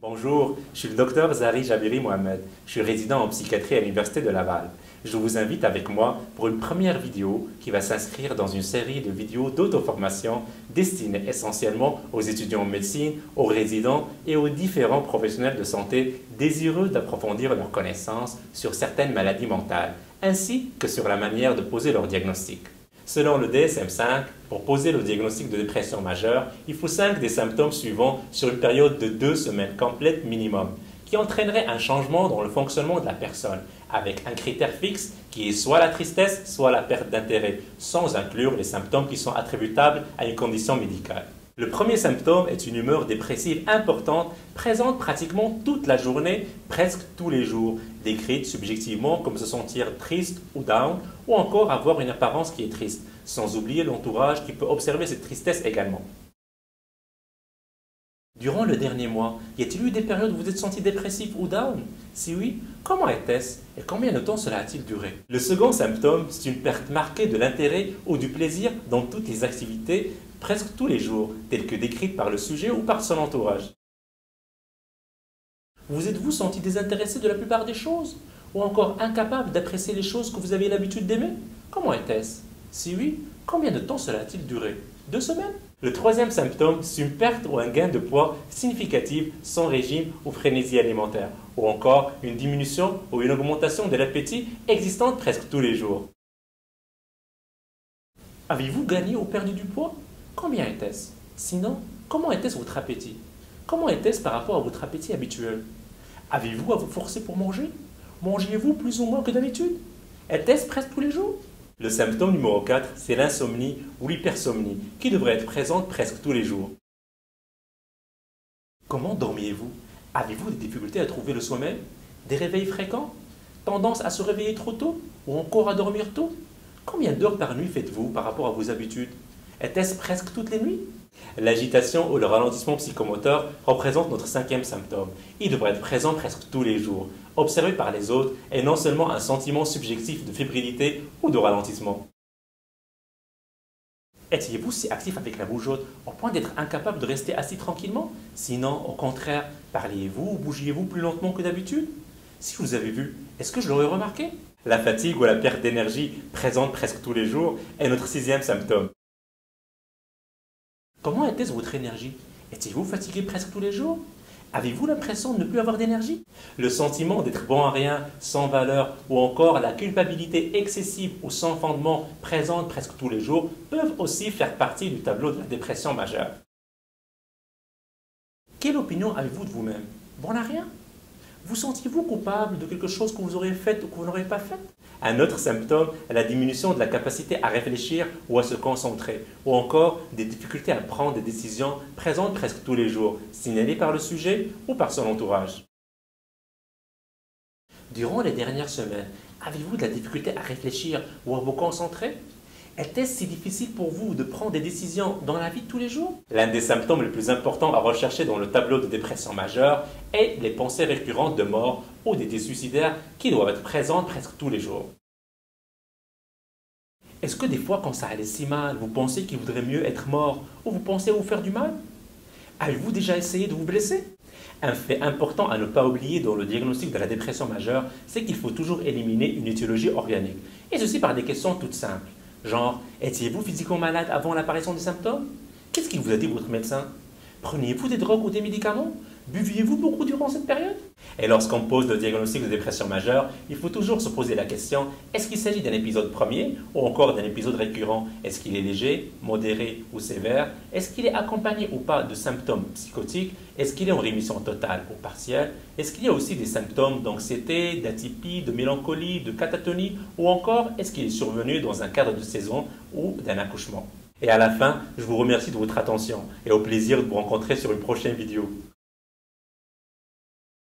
Bonjour, je suis le docteur Zahri Jabiri Mohamed. Je suis résident en psychiatrie à l'Université de Laval. Je vous invite avec moi pour une première vidéo qui va s'inscrire dans une série de vidéos d'auto-formation destinées essentiellement aux étudiants en médecine, aux résidents et aux différents professionnels de santé désireux d'approfondir leurs connaissances sur certaines maladies mentales, ainsi que sur la manière de poser leur diagnostic. Selon le DSM-5, pour poser le diagnostic de dépression majeure, il faut 5 des symptômes suivants sur une période de 2 semaines complètes minimum, qui entraînerait un changement dans le fonctionnement de la personne, avec un critère fixe qui est soit la tristesse, soit la perte d'intérêt, sans inclure les symptômes qui sont attributables à une condition médicale. Le premier symptôme est une humeur dépressive importante, présente pratiquement toute la journée, presque tous les jours, décrite subjectivement comme se sentir triste ou down, ou encore avoir une apparence qui est triste, sans oublier l'entourage qui peut observer cette tristesse également. Durant le dernier mois, y a-t-il eu des périodes où vous êtes senti dépressif ou down? Si oui, comment était-ce et combien de temps cela a-t-il duré? Le second symptôme, c'est une perte marquée de l'intérêt ou du plaisir dans toutes les activités, presque tous les jours, telles que décrites par le sujet ou par son entourage. Vous êtes-vous senti désintéressé de la plupart des choses? Ou encore incapable d'apprécier les choses que vous avez l'habitude d'aimer? Comment était-ce? Si oui, combien de temps cela a-t-il duré? 2 semaines? Le troisième symptôme, c'est une perte ou un gain de poids significatif sans régime ou frénésie alimentaire, ou encore une diminution ou une augmentation de l'appétit existante presque tous les jours. Avez-vous gagné ou perdu du poids? Combien était-ce? Sinon, comment était-ce votre appétit? Comment était-ce par rapport à votre appétit habituel? Avez-vous à vous forcer pour manger? Mangez-vous plus ou moins que d'habitude? Était-ce presque tous les jours? Le symptôme numéro 4, c'est l'insomnie ou l'hypersomnie, qui devrait être présente presque tous les jours. Comment dormiez-vous? Avez-vous des difficultés à trouver le sommeil? Des réveils fréquents? Tendance à se réveiller trop tôt? Ou encore à dormir tôt? Combien d'heures par nuit faites-vous par rapport à vos habitudes? Était-ce presque toutes les nuits? L'agitation ou le ralentissement psychomoteur représente notre 5e symptôme. Il devrait être présent presque tous les jours, observé par les autres et non seulement un sentiment subjectif de fébrilité ou de ralentissement. Étiez-vous si actif avec la bougeotte au point d'être incapable de rester assis tranquillement? Sinon, au contraire, parliez-vous ou bougiez-vous plus lentement que d'habitude? Si vous avez vu, est-ce que je l'aurais remarqué? La fatigue ou la perte d'énergie présente presque tous les jours est notre 6e symptôme. Comment était-ce votre énergie? Étiez-vous fatigué presque tous les jours? Avez-vous l'impression de ne plus avoir d'énergie? Le sentiment d'être bon à rien, sans valeur, ou encore la culpabilité excessive ou sans fondement présente presque tous les jours peuvent aussi faire partie du tableau de la dépression majeure. Quelle opinion avez-vous de vous-même? Bon à rien? Vous sentiez-vous coupable de quelque chose que vous auriez fait ou que vous n'auriez pas fait? Un autre symptôme est la diminution de la capacité à réfléchir ou à se concentrer, ou encore des difficultés à prendre des décisions présentes presque tous les jours, signalées par le sujet ou par son entourage. Durant les dernières semaines, avez-vous de la difficulté à réfléchir ou à vous concentrer? Était-ce si difficile pour vous de prendre des décisions dans la vie de tous les jours? L'un des symptômes les plus importants à rechercher dans le tableau de dépression majeure est les pensées récurrentes de mort ou d'idées suicidaires qui doivent être présentes presque tous les jours. Est-ce que des fois, quand ça allait si mal, vous pensez qu'il vaudrait mieux être mort ou vous pensez vous faire du mal? Avez-vous déjà essayé de vous blesser? Un fait important à ne pas oublier dans le diagnostic de la dépression majeure, c'est qu'il faut toujours éliminer une étiologie organique. Et ceci par des questions toutes simples. Genre, étiez-vous physiquement malade avant l'apparition des symptômes? Qu'est-ce qu'il vous a dit votre médecin? Preniez-vous des drogues ou des médicaments? Buviez-vous beaucoup durant cette période? Et lorsqu'on pose le diagnostic de dépression majeure, il faut toujours se poser la question, est-ce qu'il s'agit d'un épisode premier ou encore d'un épisode récurrent? Est-ce qu'il est léger, modéré ou sévère? Est-ce qu'il est accompagné ou pas de symptômes psychotiques? Est-ce qu'il est en rémission totale ou partielle? Est-ce qu'il y a aussi des symptômes d'anxiété, d'atypie, de mélancolie, de catatonie? Ou encore, est-ce qu'il est survenu dans un cadre de saison ou d'un accouchement? Et à la fin, je vous remercie de votre attention et au plaisir de vous rencontrer sur une prochaine vidéo.